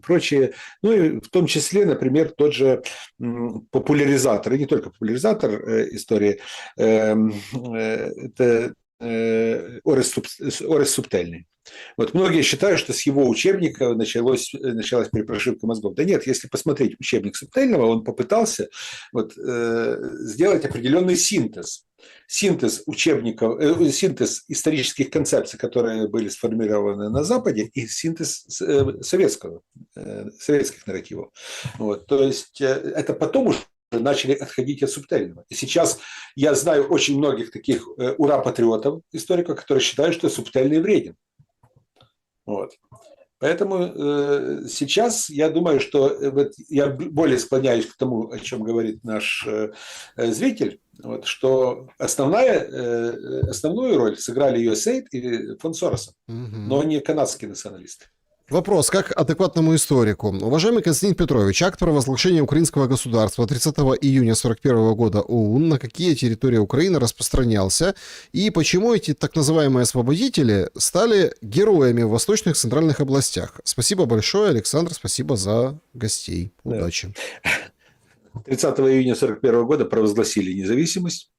прочие. Ну и в том числе, например, тот же популяризатор, и не только популяризатор истории, это Орес Субтельный. Вот многие считают, что с его учебника началась перепрошивка мозгов. Да нет, если посмотреть учебник Субтельного, он попытался сделать определенный синтез учебников, синтез исторических концепций, которые были сформированы на Западе, и синтез советских нарративов. Вот, то есть это потом уже начали отходить от Субтельного. И сейчас я знаю очень многих таких ура-патриотов, историков, которые считают, что Субтельный вреден. Вот. Поэтому сейчас я думаю, что я более склоняюсь к тому, о чем говорит наш зритель, вот, что основную роль сыграли USAID и фонд Сороса, но не канадские националисты. Вопрос, как адекватному историку. Уважаемый Константин Петрович, акт провозглашения украинского государства 30 июня 1941 года ОУН на какие территории Украины распространялся и почему эти так называемые освободители стали героями в восточных центральных областях? Спасибо большое, Александр, спасибо за гостей. Удачи. 30 июня 1941 года провозгласили независимость.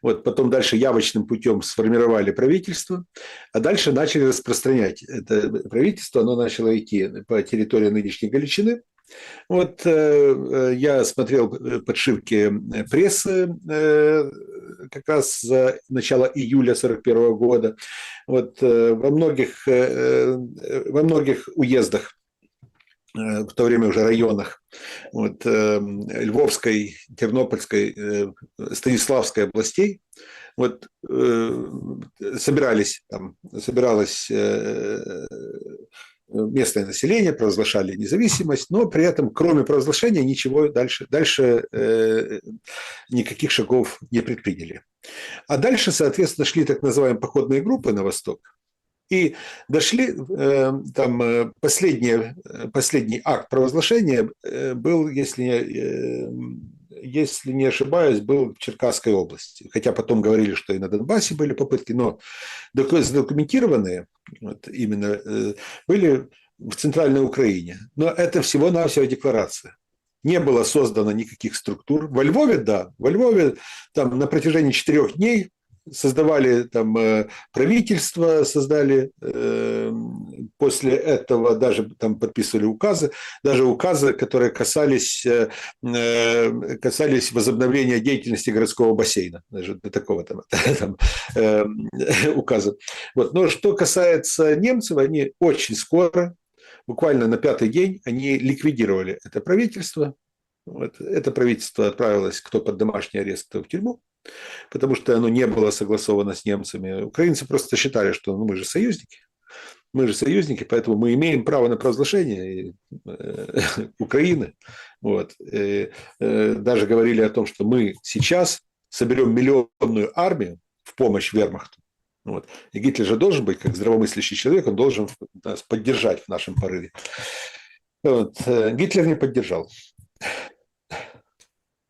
Вот, потом дальше явочным путем сформировали правительство, а дальше начали распространять это правительство. Оно начало идти по территории нынешней Галичины. Вот я смотрел подшивки прессы как раз за начало июля 1941 года. Вот во многих уездах, в то время уже районах, вот, Львовской, Тернопольской, Станиславской областей, вот, собиралось местное население, провозглашали независимость, но при этом, кроме провозглашения, ничего дальше никаких шагов не предприняли. А дальше, соответственно, шли так называемые походные группы на восток, и дошли, там последний акт провозглашения был, если не ошибаюсь, был в Черкасской области. Хотя потом говорили, что и на Донбассе были попытки, но задокументированные вот, именно были в Центральной Украине. Но это всего-навсего декларация. Не было создано никаких структур. Во Львове, да, во Львове там на протяжении 4 дней создавали там правительство, создали, после этого даже там подписывали указы, даже указы, которые касались возобновления деятельности городского бассейна, даже до такого там указа. Вот. Но что касается немцев, они очень скоро, буквально на 5-й день, они ликвидировали это правительство. Вот. Это правительство отправилось кто под домашний арест, кто в тюрьму, потому что оно не было согласовано с немцами. Украинцы просто считали, что мы же союзники, поэтому мы имеем право на провозглашение Украины. Вот. Даже говорили о том, что мы сейчас соберем миллионную армию в помощь вермахту. Вот. И Гитлер же должен быть, как здравомыслящий человек, он должен нас поддержать в нашем порыве. Вот. Гитлер не поддержал.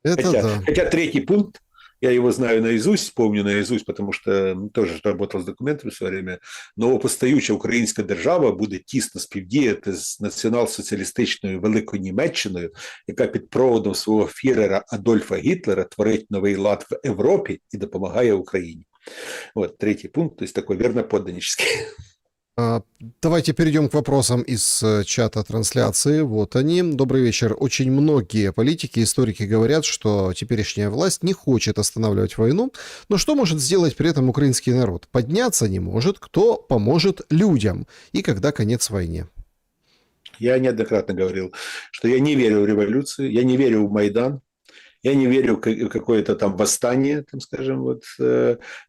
Хотя 3-й пункт, я его знаю наизусть, помню наизусть, потому що теж работал з документами в своє время. Новопостаюча українська держава буде тісно співдіяти з націонал-соціалістичною Великою Німеччиною, яка під проводом свого фюрера Адольфа Гітлера творить новий лад в Європі і допомагає Україні. Вот 3-й пункт, то есть такой верноподданнический. Давайте перейдем к вопросам из чата трансляции. Вот они. Добрый вечер. Очень многие политики, историки говорят, что теперешняя власть не хочет останавливать войну. Но что может сделать при этом украинский народ? Подняться не может. Кто поможет людям? И когда конец войне? Я неоднократно говорил, что я не верю в революцию, я не верю в Майдан. Я не верю в какое-то там восстание, там, скажем, вот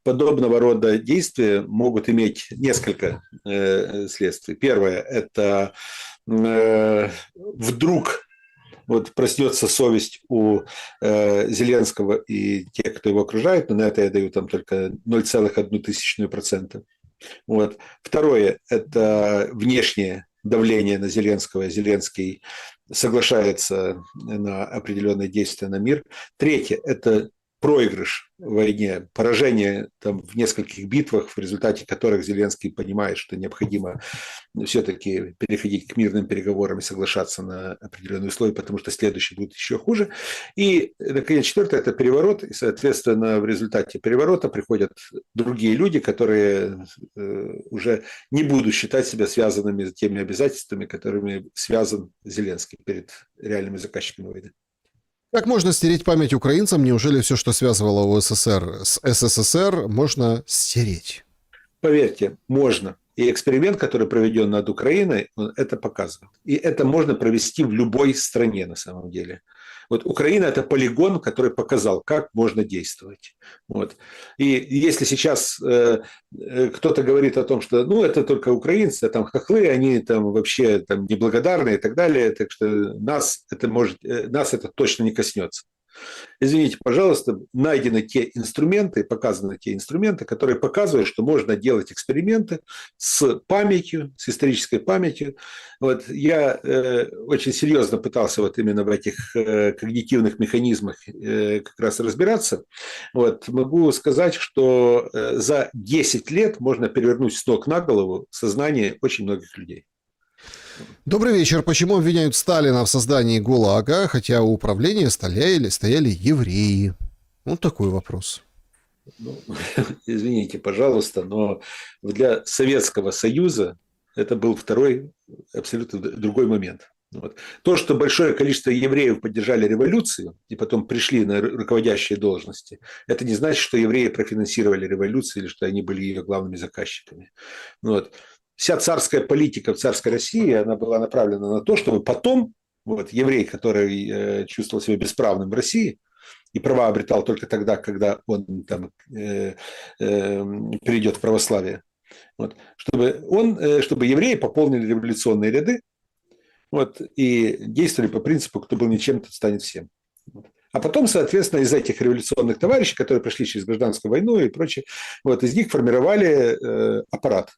подобного рода действия могут иметь несколько следствий. Первое – это вдруг вот проснется совесть у Зеленского и тех, кто его окружает, но на это я даю там только 0,01%. Вот. Второе – это внешнее давление на Зеленского. Зеленский соглашается на определенные действия на мир. Третье – это проигрыш в войне, поражение там, в нескольких битвах, в результате которых Зеленский понимает, что необходимо все-таки переходить к мирным переговорам и соглашаться на определенные условия, потому что следующий будет еще хуже. И, наконец, 4 – это переворот, и, соответственно, в результате переворота приходят другие люди, которые уже не будут считать себя связанными с теми обязательствами, которыми связан Зеленский перед реальными заказчиками войны. Как можно стереть память украинцам? Неужели все, что связывало УССР с СССР, можно стереть? Поверьте, можно. И эксперимент, который проведен над Украиной, он это показывает. И это можно провести в любой стране на самом деле. Вот Украина – это полигон, который показал, как можно действовать. Вот. И если сейчас кто-то говорит о том, что ну, это только украинцы, там хохлы, они там вообще там, неблагодарные и так далее, так что нас это точно не коснется. Извините, пожалуйста, найдены те инструменты, показаны те инструменты, которые показывают, что можно делать эксперименты с памятью, с исторической памятью. Вот я очень серьезно пытался вот именно в этих когнитивных механизмах как раз разбираться. Вот, могу сказать, что за 10 лет можно перевернуть с ног на голову сознание очень многих людей. Добрый вечер. Почему обвиняют Сталина в создании ГУЛАГа, хотя у управления стояли евреи? Вот такой вопрос. Ну, извините, пожалуйста, но для Советского Союза это был второй, абсолютно другой момент. Вот. То, что большое количество евреев поддержали революцию и потом пришли на руководящие должности, это не значит, что евреи профинансировали революцию или что они были ее главными заказчиками. Вот. Вся царская политика в царской России, она была направлена на то, чтобы потом вот, еврей, который чувствовал себя бесправным в России, и права обретал только тогда, когда он там, перейдет в православие, вот, чтобы евреи пополнили революционные ряды, вот, и действовали по принципу, кто был ничем, тот станет всем. А потом, соответственно, из этих революционных товарищей, которые прошли через гражданскую войну и прочее, вот, из них формировали аппарат.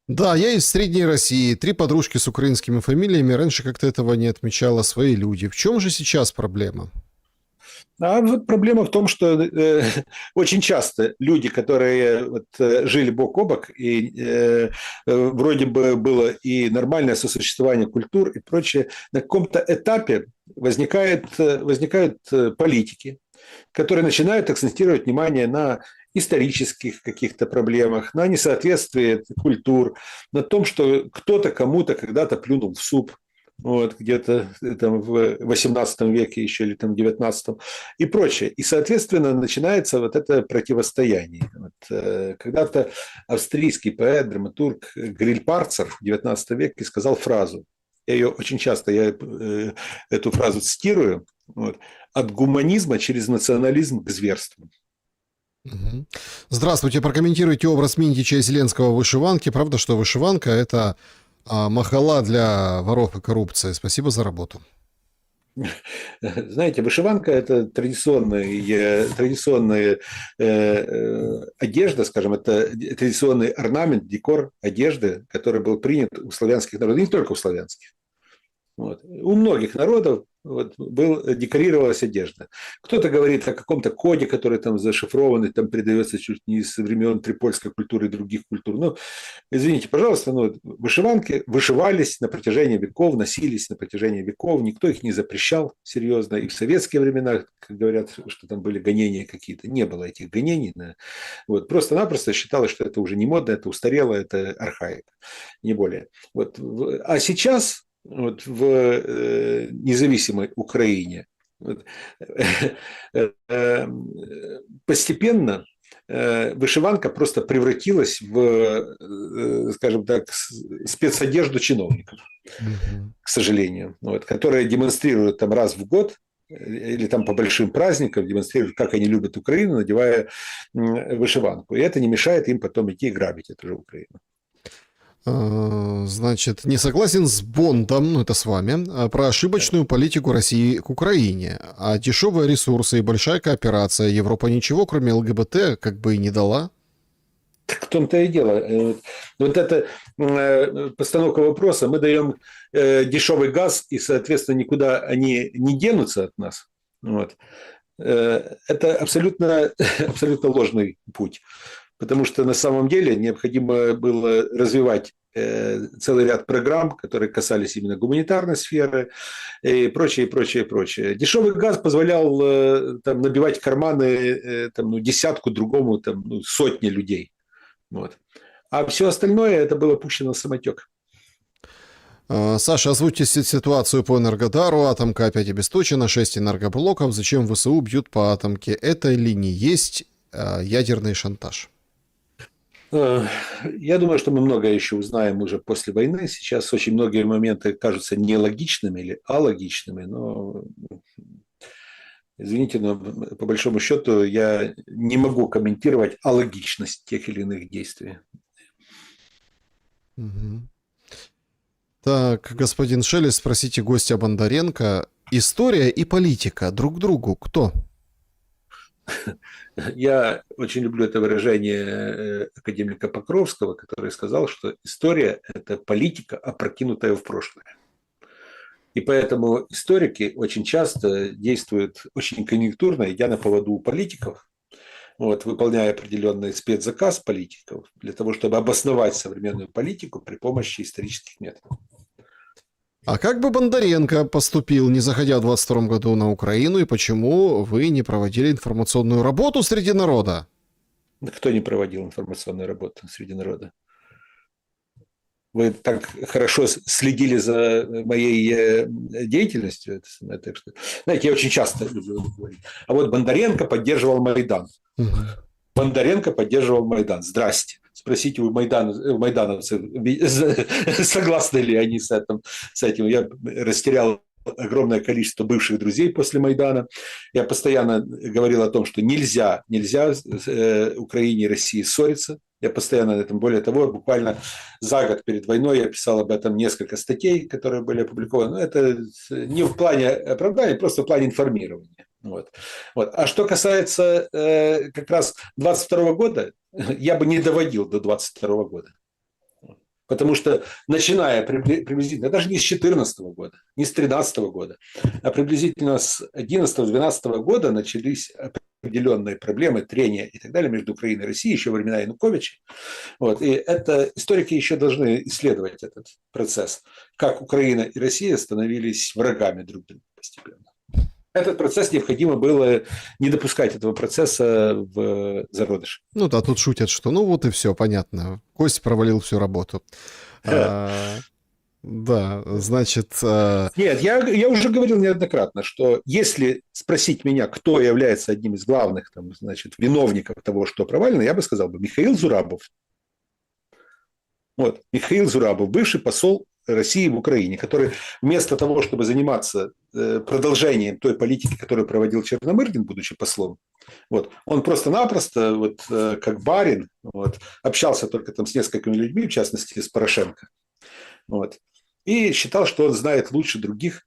Да, я из Средней России, 3 подружки с украинскими фамилиями, раньше как-то этого не отмечала, свои люди. В чем же сейчас проблема? А вот проблема в том, что очень часто люди, которые вот, жили бок о бок, и вроде бы было и нормальное сосуществование культур и прочее, на каком-то этапе возникают политики, которые начинают акцентировать внимание на исторических каких-то проблемах, на несоответствии культур, на том, что кто-то кому-то когда-то плюнул в суп, вот, где-то там в 18 веке еще или там в 19 и прочее. И, соответственно, начинается вот это противостояние. Вот, когда-то австрийский поэт, драматург Гриль Парцер в 19 веке сказал фразу, я ее очень часто, эту фразу цитирую, вот, от гуманизма через национализм к зверству. Мгм. Здравствуйте, прокомментируйте образ Минтича и Зеленского в вышиванке. Правда, что вышиванка – это махала для воров и коррупции? Спасибо за работу. Знаете, вышиванка – это традиционная одежда, скажем, это традиционный орнамент, декор одежды, который был принят у славянских народов, не только у славянских. Вот. У многих народов вот, декорировалась одежда. Кто-то говорит о каком-то коде, который там зашифрованный, там передается чуть не со времен трипольской культуры и других культур. Ну, извините, пожалуйста, но вышиванки вышивались на протяжении веков, носились на протяжении веков, никто их не запрещал серьезно. И в советские времена, как говорят, что там были гонения какие-то, не было этих гонений. Вот. Просто-напросто считалось, что это уже не модно, это устарело, это архаика, не более. Вот. А сейчас вот, в независимой Украине вот, постепенно вышиванка просто превратилась в, скажем так, спецодежду чиновников, Мгм. к сожалению, вот, которая демонстрирует там раз в год или там по большим праздникам демонстрируют, как они любят Украину, надевая вышиванку. И это не мешает им потом идти и грабить эту же Украину. Значит, не согласен с Бондом, ну это с вами, про ошибочную политику России к Украине. А дешевые ресурсы и большая кооперация Европа ничего, кроме ЛГБТ, как бы и не дала. В том-то и дело. Вот эта постановка вопроса, мы даем дешевый газ, и, соответственно, никуда они не денутся от нас. Вот. Это абсолютно, абсолютно ложный путь. Потому что на самом деле необходимо было развивать целый ряд программ, которые касались именно гуманитарной сферы и прочее, прочее, прочее. Дешевый газ позволял там, набивать карманы там, ну, десятку, другому, там, ну, сотни людей. Вот. А все остальное это было пущено в самотек. Саша, озвучьте ситуацию по Энергодару. Атомка опять обесточена, 6 энергоблоков. Зачем ВСУ бьют по атомке? Это ли не есть ядерный шантаж? Я думаю, что мы многое еще узнаем уже после войны. Сейчас очень многие моменты кажутся нелогичными или алогичными, но, извините, но по большому счету я не могу комментировать алогичность тех или иных действий. Мгм. Так, господин Шелест, спросите гостя Бондаренко. История и политика друг другу кто? Я очень люблю это выражение академика Покровского, который сказал, что история – это политика, опрокинутая в прошлое. И поэтому историки очень часто действуют очень конъюнктурно, идя на поводу у политиков, вот, выполняя определенный спецзаказ политиков для того, чтобы обосновать современную политику при помощи исторических методов. А как бы Бондаренко поступил, не заходя в 22 году на Украину, и почему вы не проводили информационную работу среди народа? Кто не проводил информационную работу среди народа? вы так хорошо следили за моей деятельностью. Так что, знаете, я очень часто люблю говорить. А вот Бондаренко поддерживал Майдан. Мгм. Бондаренко поддерживал Майдан. Здрасте. Спросите у майдановцев, согласны ли они с этим. Я растерял огромное количество бывших друзей после Майдана. Я постоянно говорил о том, что нельзя Украине и России ссориться. Я постоянно на этом, более того, буквально за год перед войной я писал об этом несколько статей, которые были опубликованы. Но это не в плане оправдания, просто в плане информирования. Вот. А что касается как раз 22 года, я бы не доводил до 22 года. Потому что, начиная приблизительно, даже не с 2014 года, не с 2013 года, а приблизительно с 2011-2012 года начались определенные проблемы, трения и так далее между Украиной и Россией еще во времена Януковича. И это историки еще должны исследовать этот процесс, как Украина и Россия становились врагами друг друга постепенно. Этот процесс необходимо было не допускать этого процесса в зародыше. Ну да, тут шутят, что ну вот и все, понятно. Кость провалил всю работу. Да, значит... Нет, я уже говорил неоднократно, что если спросить меня, кто является одним из главных виновников того, что провалено, я бы сказал Михаил Зурабов. Михаил Зурабов, бывший посол России в Украине, который вместо того, чтобы заниматься продолжением той политики, которую проводил Черномырдин, будучи послом, он просто-напросто, как барин, общался только там с несколькими людьми, в частности, с Порошенко, и считал, что он знает лучше других,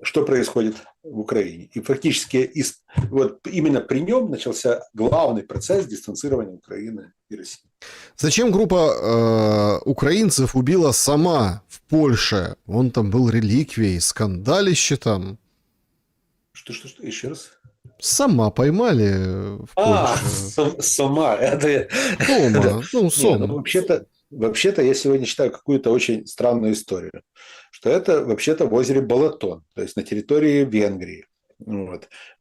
что происходит в Украине. И фактически именно при нем начался главный процесс дистанцирования Украины и России. Зачем группа украинцев убила сама в Польше? Он там был реликвией, скандалище там. Что? Еще раз? Сама поймали в Польше. Сома. Сома. Ну, Сома. Вообще-то я сегодня читаю какую-то очень странную историю, что это вообще-то в озере Балатон, то есть на территории Венгрии.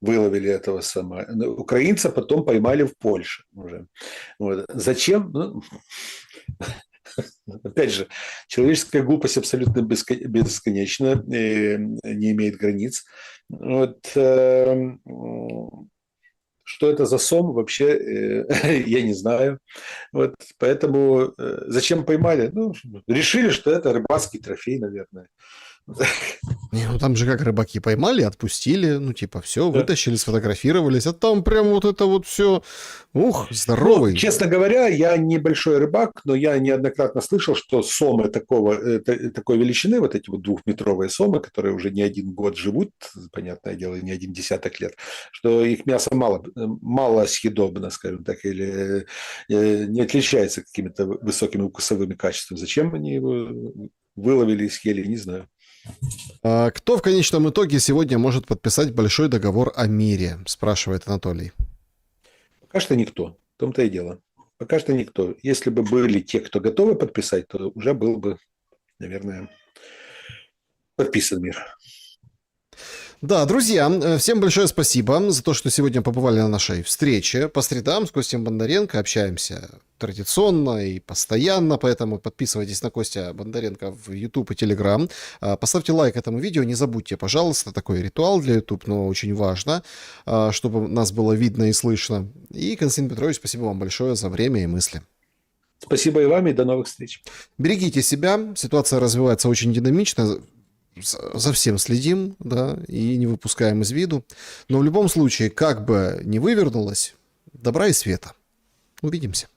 Выловили этого сома. Украинца потом поймали в Польше уже. Зачем? Опять же, человеческая глупость абсолютно бесконечна, не имеет границ. Что это за сом, вообще я не знаю. Поэтому зачем поймали? Решили, что это рыбацкий трофей, наверное. Не, ну там же как рыбаки поймали, отпустили, все, вытащили, сфотографировались, а там прям это все, здоровый. Честно говоря, я небольшой рыбак, но я неоднократно слышал, что сомы такой величины, эти двухметровые сомы, которые уже не один год живут, понятное дело, не один десяток лет, что их мясо мало съедобно, скажем так, или не отличается какими-то высокими вкусовыми качествами. Зачем они его выловили и съели, не знаю. Кто в конечном итоге сегодня может подписать большой договор о мире, спрашивает Анатолий. Пока что никто. В том-то и дело. Пока что никто. Если бы были те, кто готовы подписать, то уже был бы, наверное, подписан мир. Да, друзья, всем большое спасибо за то, что сегодня побывали на нашей встрече. По средам с Костем Бондаренко общаемся традиционно и постоянно, поэтому подписывайтесь на Костя Бондаренко в YouTube и Telegram. Поставьте лайк этому видео, не забудьте, пожалуйста, такой ритуал для YouTube, но очень важно, чтобы нас было видно и слышно. И, Константин Петрович, спасибо вам большое за время и мысли. Спасибо и вам, и до новых встреч. Берегите себя, ситуация развивается очень динамично. За всем следим, да, и не выпускаем из виду. Но в любом случае, как бы ни вывернулось, добра и света. Увидимся.